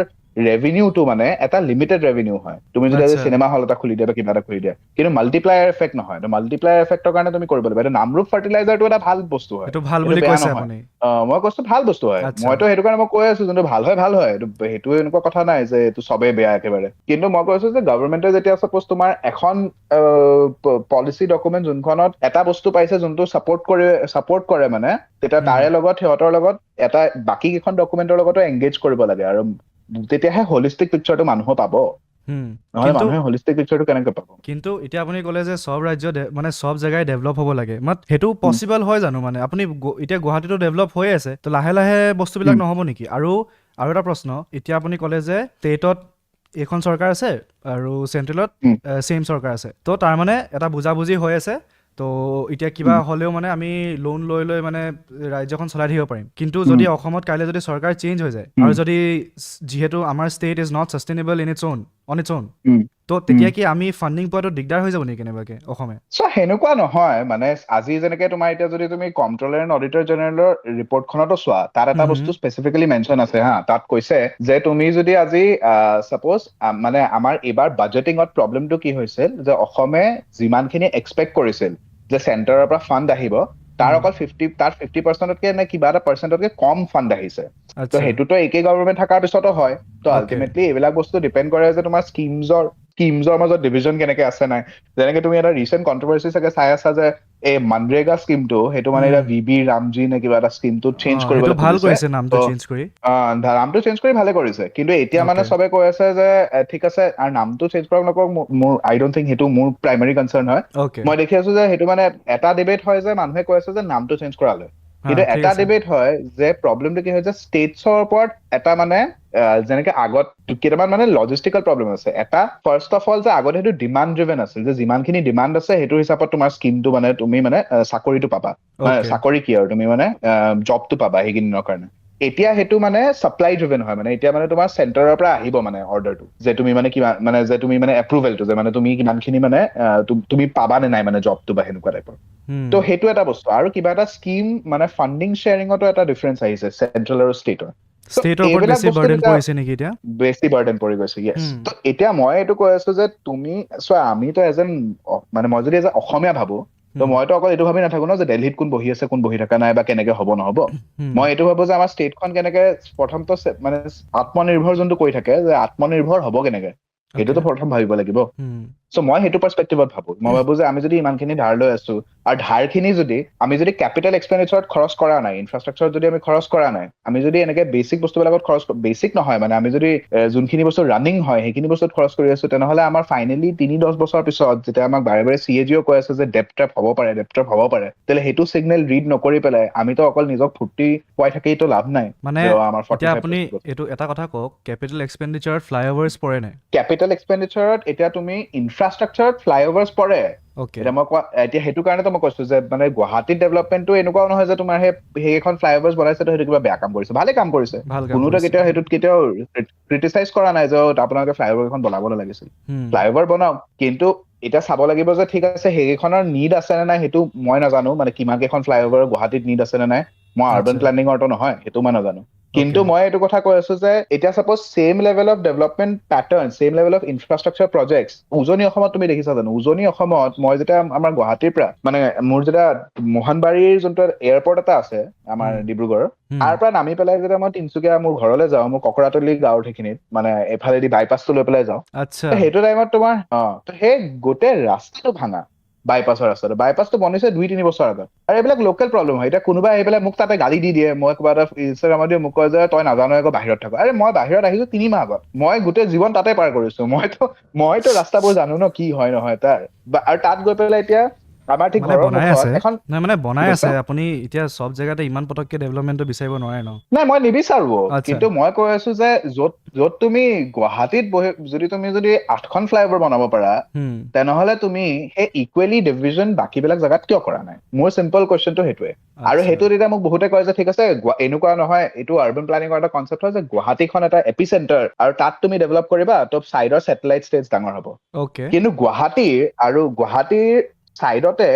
ৰেভিনিউটো মানে এটা লিমিটেড ৰেভিনিউ হয়। তুমি যদি আজি চিনেমা হল এটা খুলি দিয়া বা কিবা এটা খুলি দিয়া, কিন্তু মাল্টিপ্লায়াৰ এফেক্ট নহয়। মাল্টিপ্লায়াৰ এফেক্টৰ কাৰণে তুমি কৰিব লাগিব। এইটো নামৰূপ ফাৰ্টিলাইজাৰটো এটা ভাল বস্তু হয়, এইটো ভাল এইটো বুলি বেয়া কৈছে নহয়। আপুনি। মই কৈছো ভাল বস্তু হয়, আচ্ছা মইতো সেইটো কাৰণে মই কৈ আছো যোনটো ভাল হয় ভাল হয়, সেইটো এনেকুৱা কথা নাই যে এইটো চবেই বেয়া একেবাৰে। কিন্তু মই কৈছো যে গভৰ্ণমেণ্টে যেতিয়া চাপোজ তোমাৰ এখন পলিচি ডকুমেণ্ট যোনখনত এটা বস্তু পাইছে যোনটো চাপোৰ্ট কৰে মানে, তেতিয়া তাৰে লগত সিহঁতৰ লগত এটা বাকী কেইখন ডকুমেণ্টৰ লগতো এংগেজ কৰিব লাগে, আৰু তেতিয়াহে হলিষ্টিক পিকচাৰটো মানুহ পাব। নহলে কিন্তু মানুহে হলিষ্টিক পিকচাৰটো কেনেকে পাব? কিন্তু এতিয়া আপুনি ক'লে যে চব ৰাজ্য মানে চব জেগাই ডেভেলপ হ'ব লাগে, সেইটো পচিবল হয় জানো? মানে আপুনি এতিয়া গুৱাহাটীতো ডেভেলপ হৈ আছে, তো লাহে লাহে বস্তুবিলাক নহ'ব নেকি? আৰু এটা প্ৰশ্ন, এতিয়া আপুনি ক'লে যে ষ্টেটত এইখন চৰকাৰ আছে আৰু চেণ্ট্ৰেলত ছেইম চৰকাৰ আছে, তো তাৰমানে এটা বুজাবুজি হৈ আছে। তো এতিয়া কিবা হ'লেও মানে আমি লোন লৈ মানে ৰাজ্যখন চলাই থাকিব পাৰিম। কিন্তু যদি অসমত কাইলৈ যদি চৰকাৰ চেঞ্জ হৈ যায়, আৰু যদি যিহেতু আমাৰ state is not sustainable on its own, তো তেতিয়া কি আমি ফাণ্ডিং পোৱাটো দিগদাৰ হৈ যাব নেকি কেনেবাকে অসমে? সেনেকুৱা নহয়। মানে আজি যেনেকে তোমাৰ এতিয়া যদি তুমি কম্ট্ৰলাৰ এণ্ড অডিটৰ জেনেৰেলৰ ৰিপৰ্টখনতো চোৱা, তাত এটা বস্তু স্পেচিফিকেলি মেনশ্যন আছে হা। তাত কৈছে যে তুমি যদি আজি চাপোজ মানে আমাৰ এইবাৰ বাজেটিঙত প্ৰব্লেমটো কি হৈছিল, যে অসমে যিমানখিনি এক্সপেক্ট কৰিছিল যে চেণ্টাৰৰ পৰা ফাণ্ড আহিব, তাৰ অকল 50%তকে নে কিবা এটা পাৰ্চেণ্টতকে কম ফাণ্ড আহিছে। তো সেইটোতো একেই গভৰ্ণমেণ্ট থকাৰ পিছতো হয়। তো আল্টিমেটলি এইবিলাক বস্তু ডিপেণ্ড কৰে যে তোমাৰ স্কিমছৰ মাজত ডিভিজন কেনেকে আছে নাই। যেনেকে তুমি এটা ৰিচেণ্ট কণ্ট্ৰভাৰ্চি চাগে চাই আছা যে এই মনৰেগা স্কিমটো, সেইটো মানে এতিয়া VB ৰামজী নে কিবা এটা স্কিমটো চেঞ্জ কৰিবলৈ ভাল খুজিছে। কৰিছে নামটো চেঞ্জ কৰি। নামটো চেঞ্জ কৰি ভালে কৰিছে, কিন্তু এতিয়া মানে চবে কৈ আছে যে ঠিক আছে, আৰু নামটো চেঞ্জ কৰক নকৰক মোৰ আই ডোন্ট থিংক সেইটো মোৰ প্ৰাইমাৰী কনচাৰ্ণ হয়। মই দেখি আছো যে সেইটো মানে এটা ডিবেট হয় যে মানুহে কৈ আছে যে নামটো চেঞ্জ কৰালে, কিন্তু এটা ডিবেট হয় যে প্ৰব্লেমটো কি হয় যে ষ্টেটছৰ ওপৰত এটা মানে যেনেকে আগত কেইটামান মানে লজিষ্টিকেল প্ৰব্লেম আছে। এটা ফাৰ্ষ্ট অফ অল যে আগতে সেইটো ডিমাণ্ড ড্ৰিভেন আছিল, যে যিমানখিনি ডিমাণ্ড আছে সেইটো হিচাপত তোমাৰ স্কিমটো মানে তুমি মানে চাকৰিটো পাবা, মানে চাকৰি কি আৰু তুমি মানে জবটো পাবা সেইকেইদিনৰ কাৰণে। এতিয়া সেইটো মানে চাপ্লাই ড্ৰিভেন হয়। মানে এতিয়া মানে তোমাৰ চেণ্টাৰৰ পৰা আহিব মানে অৰ্ডাৰটো, যে তুমি মানে কিমান মানে যে তুমি মানে এপ্ৰুভেলটো যে মানে তুমি কিমানখিনি মানে তুমি পাবা নে নাই মানে জবটো বা সেনেকুৱা টাইপৰ। তো সেইটো এটা বস্তু। আৰু কিবা এটা স্কিম মানে ফাণ্ডিং শ্বেয়াৰিঙতো এটা ডিফাৰেঞ্চ আহিছে চেণ্ট্ৰেল আৰু ষ্টেটৰ। ষ্টেটৰ ওপৰত বেছি বাৰ্ডেন পৰিছে নেকি এতিয়া? বেছি বাৰ্ডেন পৰি গৈছে, য়েছ। তো এতিয়া মই এইটো কৈ আছো যে তুমি চোৱা, আমিতো মানে মই যদি অসমীয়া ভাবো, তো মইতো অকল এইটো ভাবি নাথাকো ন যে দিল্লীত কোন বহি আছে কোন বহি থকা নাই বা কেনেকে হ'ব নহ'ব। মই এইটো ভাবো যে আমাৰ ষ্টেটখন কেনেকে প্ৰথমটো মানে আত্মনিৰ্ভৰ যোনটো কৈ থাকে, যে আত্মনিৰ্ভৰ হ'ব কেনেকে, সেইটোতো প্ৰথম ভাবিব লাগিব। চ' মই সেইটো পাৰ্চপেক্টিভত ভাবো। মই ভাবো যে আমি যদি ইমানখিনি ধাৰ লৈ আছো, আৰু ধাৰখিনি যদি আমি যদি কেপিটেল এক্সপেণ্ডিচাৰত খৰচ কৰা নাই, ইনফ্ৰাষ্ট্ৰাকচাৰত যদি আমি খৰচ কৰা নাই, আমি যদি এনেকে বেচিক বস্তুবিলাকত বেচিক নহয় মানে আমি যদি যোনখিনি বস্তু ৰানিং হয় সেইখিনি বস্তুত খৰচ কৰি আছো, তেনেহ'লে আমাৰ ফাইনেলি 3-10 বছৰ পিছত যেতিয়া আমাক বাৰে বাৰে CAG কৈ আছে যে ডেপ্ট ট্ৰেপ হ'ব পাৰে, তেতিয়াহ'লে সেইটো চিগনেল ৰিড নকৰি পেলাই আমিতো অকল নিজক ফূৰ্তি পাই থাকিতো লাভ নাই। মানে এতিয়া আপুনি এইটো এটা কথা কওক, কেপিটেল এক্সপেণ্ডিচাৰত ফ্লাইঅভাৰ্ছ পৰে নাই? কেপিটেল এক্সপেণ্ডিচাৰত এতিয়া তুমি ইনফ্ৰাষ্ট্ৰাকচাৰত ফ্লাইঅভাৰ্ছ পৰে। এতিয়া সেইটো কাৰণেতো মই কৈছো যে মানে গুৱাহাটীত ডেভেলপমেণ্টটো এনেকুৱাও নহয় যে তোমাৰ সেইখন ফ্লাইঅভাৰ্ছ বনাইছে তো সেইটো কিবা বেয়া কাম কৰিছে, ভালে কাম কৰিছে। কোনোতো সেইটোত কেতিয়াও ক্ৰিটিচাইজ কৰা নাই যে আপোনালোকে ফ্লাইঅভাৰ এখন বনাব লাগিছিল। ফ্লাইঅভাৰ বনাওক, কিন্তু এতিয়া চাব লাগিব যে ঠিক আছে সেইকেইখনৰ নিড আছে নে নাই সেইটো মই নাজানো, মানে কিমান কেইখন ফ্লাইঅভাৰ গুৱাহাটীত নিড আছে নে নাই। মই আৰ্বান প্লেনিঙৰটো নহয়, সেইটো মই নাজানো। কিন্তু মই এইটো কথা কৈ আছো যে এতিয়া suppose same level of development pattern, same level of infrastructure projects উজনি অসমত তুমি দেখিছা জানো? উজনি অসমত মই যেতিয়া আমাৰ গুৱাহাটীৰ পৰা মানে মোৰ যেতিয়া মোহনবাৰীৰ যোনটো এয়াৰপৰ্ট এটা আছে আমাৰ ডিব্ৰুগড়ৰ, তাৰ পৰা নামি পেলাই যেতিয়া মই তিনচুকীয়া মোৰ ঘৰলৈ যাওঁ, মোৰ ককৰাতলি গাঁৱৰ সেইখিনিত মানে এফালেদি বাইপাছটো লৈ পেলাই যাওঁ, সেইটো টাইমত তোমাৰ সেই গোটেই ৰাস্তাটো ভাঙা, বাইপাছৰ ৰাস্তাটো বাইপাছটো বনিছে 2-3 বছৰ আগত আৰু এইবিলাক লোকেল প্ৰব্লেম হয় এতিয়া কোনোবাই আহি পেলাই মোক তাতে গালি দি দিয়ে মই কিবা এটা ইনষ্টাগ্ৰামত দিয়ে মোক কয় যে তই নাজানো আকৌ বাহিৰত থাক আৰে মই বাহিৰত আহিছো 3 মাহ আগত মই গোটেই জীৱন তাতে পাৰ কৰিছো মইতো ৰাস্তাবোৰ জানো ন কি হয় নহয় তাৰ আৰু তাত গৈ পেলাই এতিয়া আমাৰ ঠিক মানে ঘৰৰ বনাই মুখত আছে এখন নাই মানে বনাই কি আছে কৈছা? আপুনি এতিয়া চব জেগাতে ইমান পতককে ডেভেলপমেণ্টটো বিচাৰিব নোৱাৰে ন নাই মই নিবিচাৰো আচ্ছা কিন্তু মই কৈ আছো যে য'ত তুমি গুৱাহাটীত বহি যদি 8খন ফ্লাইঅভাৰ বনাব পাৰা হুম তেনেহলে তুমি সেই ইকুৱেলি ডিভিজন বাকীবিলাক জেগাত কিয় কৰা নাই মোৰ চিম্পল কুৱেশ্যনটো সেইটোৱে আৰু আচ্ছা সেইটো তেতিয়া মোক বহুতে কয় যে ঠিক আছে এনেকুৱা নহয় এইটো আৰ্বান প্লেনিঙৰ এটা কনচেপ্ট হয় যে গুৱাহাটীখন এটা এপিচেণ্টাৰ আৰু তাত তুমি ডেভেলপ কৰিবা ত চাইডৰ ছেটেলাইট ষ্টেটছ ডাঙৰ হ'ব অ'কে কিন্তু গুৱাহাটীৰ চাইডতে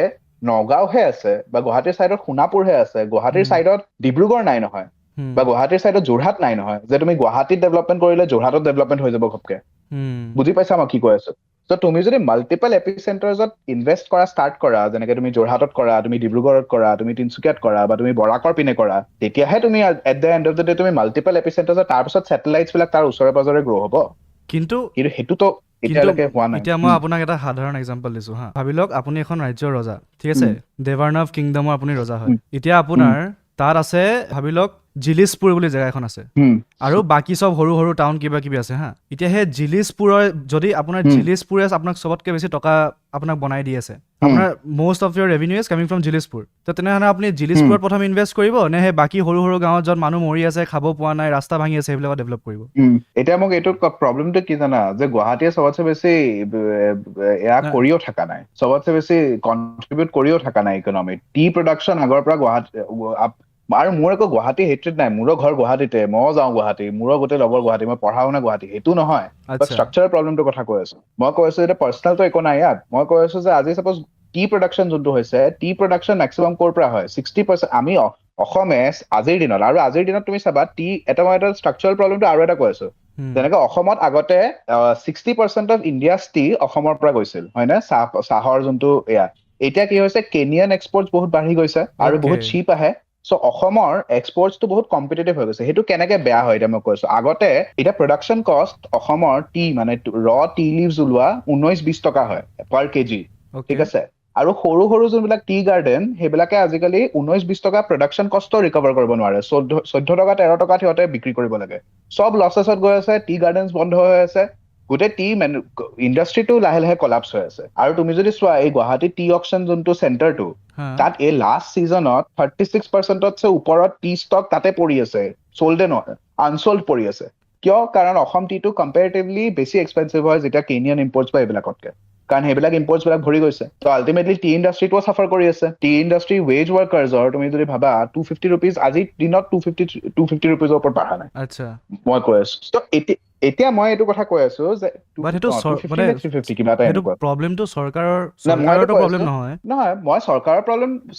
নগাঁওহে আছে বা গুৱাহাটীৰ চাইডত সোণাপুৰহে আছে গুৱাহাটীৰ হুম চাইডত ডিব্ৰুগড় নাই নহয় হুম বা গুৱাহাটীৰ চাইডত যোৰহাট নাই নহয় যে তুমি গুৱাহাটীত ডেভেলপমেণ্ট কৰিলে যোৰহাটত ডেভেলপমেণ্ট হৈ যাব ঘপকে হুম বুজি পাইছা মই কি কৈ আছো ত তুমি যদি মাল্টিপল এপিচেণ্টাৰ্ছত ইনভেষ্ট কৰা ষ্টাৰ্ট কৰা যেনেকে তুমি যোৰহাটত কৰা তুমি ডিব্ৰুগড়ত কৰা তুমি তিনচুকীয়াত কৰা বা তুমি বৰাকৰ পিনে কৰা তেতিয়াহে তুমি at the and of the day তুমি মাল্টিপল এপিচেণ্টাৰ্ছত তাৰপিছত ছেটেলাইটছ বিলাক তাৰ ওচৰে পাজৰে গ্ৰ' হ'ব কিন্তু কিন্তু সেইটোতো কিন্তু এতিয়ালৈকে হোৱা নাই এতিয়া মই আপোনাক এটা সাধাৰণ এক্সাম্পল দিছো হা ভাবি লওক আপুনি এখন ৰাজ্যৰ ৰজা ঠিক আছে দেৱাৰ্ণৱ কিংডমৰ আপুনি ৰজা হয় এতিয়া আপোনাৰ তাত আছে ভাবি লওক জিলিছপুৰ বুলি জেগা এখন আছে আৰু বাকী চব সৰু সৰু টাউন কিবা কিবি আছে হা এতিয়া সেই জিলিছপুৰৰ যদি আপোনাৰ জিলিছপুৰে আপোনাক চবতকে বেছি টকা আপোনাক বনাই দি আছে আপোনাৰ most of your revenue is coming from জিলিছপুৰ তো তেনেহ'লে আপুনি জিলিছপুৰত প্ৰথম ইনভেষ্ট কৰিব নে সেই বাকী সৰু সৰু গাঁৱত য'ত মানুহ মৰি আছে খাব পোৱা নাই ৰাস্তা ভাঙি আছে সেইবিলাকত ডেভেলপ কৰিব এতিয়া মোক এইটো প্ৰব্লেমটো কি জানা যে গুৱাহাটীয়ে চবতছে বেছি এয়া না- কৰিও থকা নাই চবতছে বেছি কন্ট্ৰিবিউট কৰিও থকা নাই ইকনমিত টি প্ৰডাকশ্যন আগৰ পৰা গুৱাহাটী আৰু মোৰ একো গুৱাহাটী হেট্ৰেড নাই মোৰো ঘৰ গুৱাহাটীতে ময়ো যাওঁ গুৱাহাটী মোৰো গোটেই লগৰ গুৱাহাটী মই পঢ়া শুনা গুৱাহাটী সেইটো নহয় আচ্ছা ষ্ট্ৰাকচাৰেল প্ৰব্লেমটোৰ কথা কৈ আছো মই কৈ আছো এতিয়া পাৰ্চনেলটো একো নাই ইয়াত মই কৈ আছো যে আজি চাপ'জ টি প্ৰডাকশ্যন যোনটো হৈছে টি প্ৰডাকশ্যন মেক্সিমাম ক'ৰ পৰা হয় 60% আমি অসমে আজিৰ দিনত তুমি চাবা টি এটা ষ্ট্ৰাকচাৰেল প্ৰব্লেমটো আৰু এটা কৈ আছো হুম, যেনেকে অসমত আগতে 60% অফ ইণ্ডিয়াছ টি অসমৰ পৰা গৈছিল হয় নে চাহৰ যোনটো এয়া এতিয়া কি হৈছে কেনিয়ান এক্সপৰ্ট বহুত বাঢ়ি গৈছে আৰু Okay. বহুত চিপ আহে চ' অসমৰ এক্সপৰ্টছটো বহুত কম্পিটিটিভ হৈ গৈছে সেইটো কেনেকে বেয়া হয় এতিয়া মই কৈছো আগতে এতিয়া প্ৰডাকশ্যন কষ্ট অসমৰ টি মানে ৰ টি লিভছ ওলোৱা 19-20 টকা হয় পাৰ কেজি Okay. ঠিক আছে আৰু সৰু সৰু যোনবিলাক টি গাৰ্ডেন সেইবিলাকে আজিকালি 19-20 টকা প্ৰডাকশ্যন কষ্ট ৰিকভাৰ কৰিব নোৱাৰে 14 টকা 13 টকাত সিহঁতে বিক্ৰী কৰিব লাগে চব লছেছত গৈ আছে টি গাৰ্ডেনছ বন্ধ হৈ আছে গোটেই টি ইণ্ডাষ্ট্ৰিটো লাহে লাহে কলাপছ হৈ আছে আৰু তুমি যদি চোৱা এই গুৱাহাটী টি অকশ্যন যোনটো চেণ্টাৰটো হা, তাত এই লাষ্ট ছিজনত 36%তছে ওপৰত টি ষ্টক তাতে পৰি আছে চল্ডে নহয় আনচল্ড পৰি আছে কিয় কাৰণ অসম টিটো কম্পেৰেটিভলি বেছি এক্সপেঞ্চিভ হয় যেতিয়া কেনিয়ান ইম্পৰ্টছ বা এইবিলাকতকে কাৰণ সেইবিলাক ইম্পৰ্টছ বিলাক ভৰি গৈছে ত আল্টিমেটলি টি ইণ্ডাষ্ট্ৰিটোও চাফাৰ কৰি আছে টি ইণ্ডাষ্ট্ৰি ৱেজ ৱৰ্কাৰ্ছৰ তুমি যদি ভাবা 250 rupees আজিৰ দিনত 250 rupees ওপৰত বাঢ়া নাই আচ্ছা মই কৈ আছো ত এতিয়া মই এইটো কথা কৈ আছো যে বাট সেইটো 250 নে 350 কিবা এটা সেইটো এনেকুৱা প্ৰব্লেমটো নাই মই এইটো চৰকাৰৰতো কৈ প্ৰব্লেম আছো নহয় নহয় মই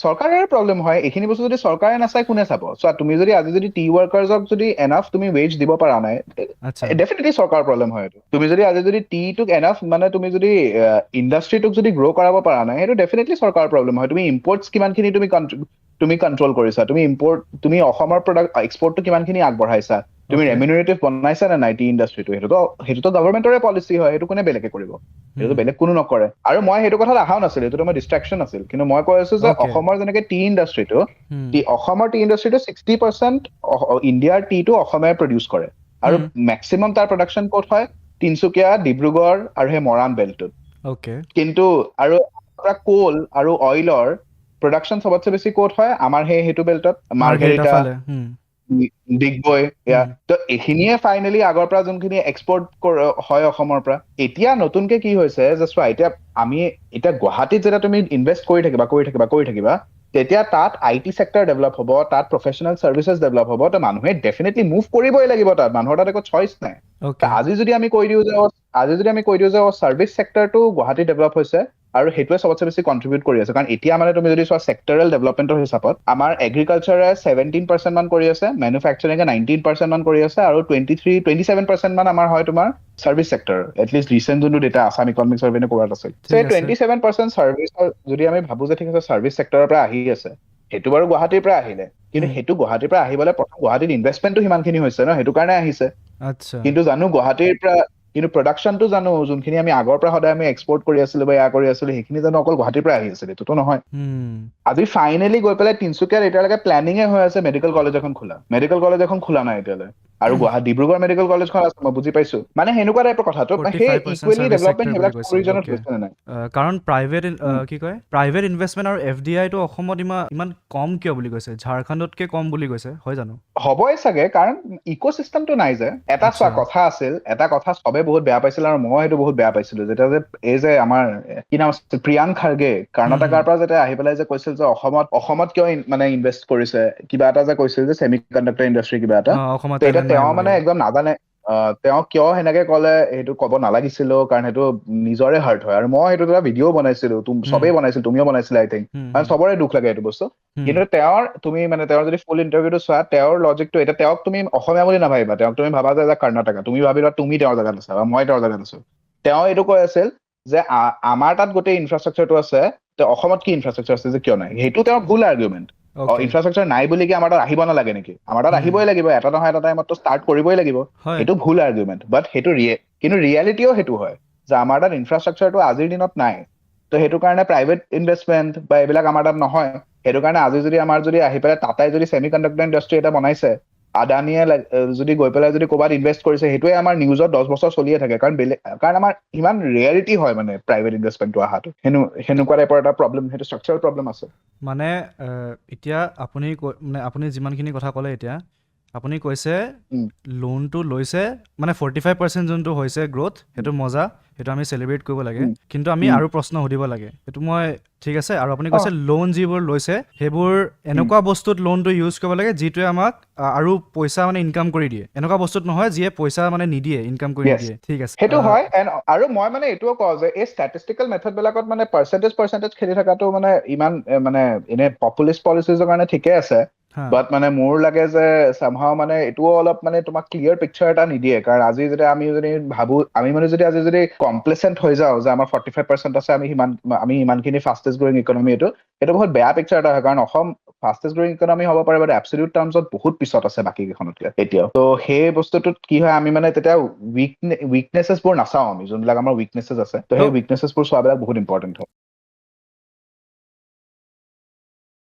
চৰকাৰৰে প্ৰব্লেম হয় এইখিনি বস্তু যদি চৰকাৰে নাচাই কোনে চাব চোৱা তুমি যদি আজি যদি টি ৱৰ্কাৰ্ছক যদি এনাফ তুমি ৱেজ দিব পৰা নাই আচ্ছা ডেফিনেটলি চৰকাৰৰ প্ৰব্লেম হয় এইটো তুমি যদি আজি যদি টিটোক এনাফ মানে তুমি যদি ইণ্ডাষ্ট্ৰিটোক যদি গ্ৰ' কৰাব পৰা নাই সেইটো ডেফিনেটলি চৰকাৰৰ প্ৰব্লেম হয় তুমি ইম্পৰ্টছ কিমানখিনি তুমি কণ্ট্ৰল কৰিছা তুমি অসমৰ প্ৰডাক্ট এক্সপৰ্টটো কিমানখিনি আগবঢ়াইছা তুমি Okay. ৰেমিউনেটিভ বনাইছা নে নাই টি ইণ্ডাষ্ট্ৰিটো সেইটোতো গভৰ্ণমেণ্টৰে পলিচি হয় সেইটো কোনে বেলেগে কৰিব সেইটোতো বেলেগ কোনো নকৰে আৰু মই সেইটো কথা আহাও নাছিলো এইটো তোমাৰ ডিষ্ট্ৰেকশ্যন আছিল কিন্তু মই কৈ আছো যে Okay. অসমৰ যেনেকে টি ইণ্ডাষ্ট্ৰিটো হুম, অসমৰ টি ইণ্ডাষ্ট্ৰিটো 60% ইণ্ডিয়াৰ টিটো অসমে প্ৰডিউচ কৰে আৰু হুম, মেক্সিমাম তাৰ প্ৰডাকশ্যন ক'ত হয় তিনচুকীয়া ডিব্ৰুগড় আৰু সেই মৰাণ বেল্টটোত অ'কে কিন্তু আৰু কোল আৰু অইলৰ প্ৰডাকশ্যন চবতছে বেছি ক'ত হয় আমাৰ সেইটো বেল্টত মাৰ্ঘেৰিটা মাৰ্ঘেৰিটা ফালে ডিগবৈ এয়া তো এইখিনিয়ে ফাইনেলি আগৰ পৰা যোনখিনি এক্সপৰ্ট হয় অসমৰ পৰা এতিয়া নতুনকে কি হৈছে যে চোৱা এতিয়া গুৱাহাটীত যেতিয়া তুমি ইনভেষ্ট কৰি থাকিবা তেতিয়া তাত IT চেক্টৰ ডেভেলপ হ'ব তাত প্ৰফেচনেল চাৰ্ভিচেছ ডেভেলপ হ'ব তো মানুহে ডেফিনেটলি মুভ কৰিবই লাগিব তাত মানুহৰ তাত একো চইচ নাই অ'কে আজি যদি আমি কৈ দিওঁ যে চাৰ্ভিচ চেক্টৰটো গুৱাহাটী ডেভেলপ হৈছে আৰু সেইটোৱে চবতছে বেছি কণ্ট্ৰিবিউট কৰি আছে কাৰণ এতিয়া মানে তুমি যদি চোৱা চেক্টৰেল ডেভেলপমেণ্টৰ হিচাপত আমাৰ এগ্ৰিকালচাৰে 17% মান কৰি আছে মেনুফেকচাৰিঙে 19% মান কৰি আছে আৰু 27% মান আমাৰ হয় তোমাৰ চাৰ্ভিচ চেক্টৰ এটলিষ্ট ৰিচেণ্ট যোনটো ডেটা আছাম ইকনমিক চাৰ্ভে ক'ৰবাত আছিল ঠিক আছে 27% চাৰ্ভিচৰ যদি আমি ভাবো যে ঠিক আছে চাৰ্ভিচ চেক্টৰৰ পৰা আহি আছে সেইটো বাৰু গুৱাহাটীৰ পৰা আহিলে কিন্তু সেইটো গুৱাহাটীৰ পৰা আহিবলৈ প্ৰথম গুৱাহাটীত ইনভেষ্টমেণ্টটো সিমানখিনি হৈছে ন সেইটো কাৰণে আহিছে আচ্ছা কিন্তু জানো গুৱাহাটীৰ পৰা কিন্তু প্ৰডাকশ্যনটো জানো যোনখিনি আমি আগৰ পৰা সদায় আমি এক্সপৰ্ট কৰি আছিলো বা এয়া কৰি আছিলো সেইখিনি জানো অকল গুৱাহাটীৰ পৰা আহি আছিলে এইটোতো নহয় আজি ফাইনেলি গৈ পেলাই তিনচুকীয়াত এতিয়ালৈকে প্লেনিঙে হৈ আছে মেডিকেল কলেজ এখন খোলা মেডিকেল কলেজ এখন খোলা নাই এতিয়ালৈ আৰু ডিব্ৰুগড় মেডিকেল কলেজখন আছে মই বুজি পাইছো মানে সেনেকুৱা টাইপৰ কথাটো সেই 45% ইকুৱেলি service ডেভেলপমেণ্ট sector সেইবিলাক বুলি কৈছে। ৰিজনত Okay. হৈছে নে নাই কাৰণ কি কয় প্ৰাইভেট ইনভেষ্টমেণ্ট আৰু FDI টো অসমত ইমান কম কিয় বুলি কৈছে ঝাৰখণ্ডতকে কম বুলি কৈছে হয় জানো হ'বই চাগে কাৰণ ইক'চিষ্টেমটো নাই যে এটা আচ্ছা। চোৱা কথা আছিল এটা কথা চবে বহুত বেয়া পাইছিল আৰু মই সেইটো বহুত বেয়া পাইছিলো যেতিয়া যে এই যে আমাৰ কি নাম আছিল প্ৰিয়াংক খাৰ্গে কৰ্ণাটকাৰ পৰা যেতিয়া আহি পেলাই যে কৈছিল যে অসমত কিয় মানে ইনভেষ্ট কৰিছে কিবা এটা যে কৈছিল যে ছেমি কণ্ডাক্টৰ ইণ্ডাষ্ট্ৰি কিবা এটা অসমত তো এতিয়া talent নাই তেওঁ বুলি। মানে একদম নাজানে তেওঁ কিয় সেনেকে ক'লে সেইটো ক'ব নালাগিছিলো কাৰণ সেইটো নিজৰে হাৰ্ট হয় আৰু মই সেইটো এটা ভিডিঅ' বনাইছিলো চবেই বনাইছিল তুমিও বনাইছিলা আই থিংক কাৰণ চবৰে দুখ লাগে এইটো বস্তু কিন্তু তেওঁৰ যদি ফুল ইণ্টাৰভিউটো চোৱা তেওঁৰ লজিকটো এতিয়া তেওঁক তুমি অসমীয়া বুলি নাভাবিবা তেওঁক তুমি ভাবা যে কৰ্ণাটকা তুমি ভাবিবা তুমি তেওঁৰ জেগাত আছা বা মই তেওঁৰ জেগাত আছো তেওঁ এইটো কৈ আছিল যে আমাৰ তাত গোটেই ইনফ্ৰাষ্ট্ৰাকচাৰটো আছে অসমত কি ইনফ্ৰাষ্ট্ৰাকচাৰ আছে যে কিয় নাই সেইটো তেওঁৰ ভুল আৰ্গুমেণ্ট Okay. ইনফ্ৰাষ্ট্ৰাকচাৰ নাই বুলি কি আমাৰ তাত আহিব নালাগে নেকি আমাৰ তাত আহিবই লাগিব এটা নহয় এটা টাইমততো ষ্টাৰ্ট কৰিবই লাগিব হয়। সেইটো ভুল আৰ্গুমেণ্ট বাট সেইটো কিন্তু ৰিয়েলিটিও সেইটো হয় যে আমাৰ তাত ইনফ্ৰাষ্ট্ৰাকচাৰটো আজিৰ দিনত নাই তো সেইটো কাৰণে প্ৰাইভেট ইনভেষ্টমেণ্ট বা এইবিলাক আমাৰ তাত নহয় সেইটো কাৰণে আজি যদি আমাৰ যদি আহি পেলাই টাটাই যদি ছেমি কণ্ডাক্টৰ ইণ্ডাষ্ট্ৰি এটা বনাইছে আদানীয়ে যদি গৈ পেলাই যদি ক'ৰবাত ইনভেষ্ট কৰিছে সেইটোৱে আমাৰ নিউজত 10 বছৰ চলিয়ে থাকে কাৰণ আমাৰ ইমান ৰিয়েলিটি হয় মানে প্ৰাইভেট ইনভেষ্টমেণ্টটো অহাটো সেনেকুৱা টাইপৰ এটা প্ৰব্লেম সেইটো ষ্ট্ৰাকচাৰেল প্ৰব্লেম আছে মানে এতিয়া আপুনি যিমানখিনি কথা ক'লে এতিয়া আপুনি কৈছে লোনটো লৈছে মানে 45% যোনটো হৈছে গ্ৰ'থ সেইটো মজা সেইটো আমি চেলিব্ৰেট কৰিব লাগে কিন্তু আমি আৰু প্ৰশ্ন সুধিব লাগে সেইটো মই ঠিক আছে আৰু আপুনি কৈছে লোন যিবোৰ লৈছে সেইবোৰ এনেকুৱা বস্তুত লোনটো ইউজ কৰিব লাগে যিটোৱে আমাক আৰু পইচা মানে ইনকাম কৰি দিয়ে এনেকুৱা বস্তুত নহয় যিয়ে পইচা মানে নিদিয়ে ইনকাম কৰি নিদিয়ে ঠিক আছে সেইটো হয় আৰু মই মানে এইটোও কওঁ যে এই ষ্টেটিষ্টিকেল মেথড বিলাকত মানে পাৰ্চেন্টেজ খেলি থকাটো মানে ইমান মানে এনে পপুলিষ্ট পলিচিজৰ কাৰণে ঠিকে আছে বাট মানে মোৰ লাগে যে somehow মানে এইটোও অলপ মানে তোমাক ক্লিয়াৰ পিকচাৰ এটা নিদিয়ে কাৰণ আজি যদি আমি ভাবো আমি মানে যদি আজি যদি কমপ্লেচেণ্ট হৈ যাওঁ যে আমাৰ 45% আছে আমি ইমানখিনি ফাষ্টেষ্ট গ্ৰয়িং ইকনমি এইটো বহুত বেয়া পিকচাৰ এটা হয় কাৰণ অসম ফাষ্টেষ্ট গ্ৰয়িং ইকনমি হ'ব পাৰে বাট এবছলিউট টাৰ্মছত বহুত পিছত আছে বাকী কেইখনতকে এতিয়াও তো সেই বস্তুটোত কি হয় আমি মানে তেতিয়া উইকনেছেছবোৰ নাচাওঁ আমি যোনবিলাক আমাৰ উইকনেছেছ আছে তো সেই উইকনেছেছবোৰ চোৱাবিলাক বহুত ইম্পৰ্টেণ্ট হয়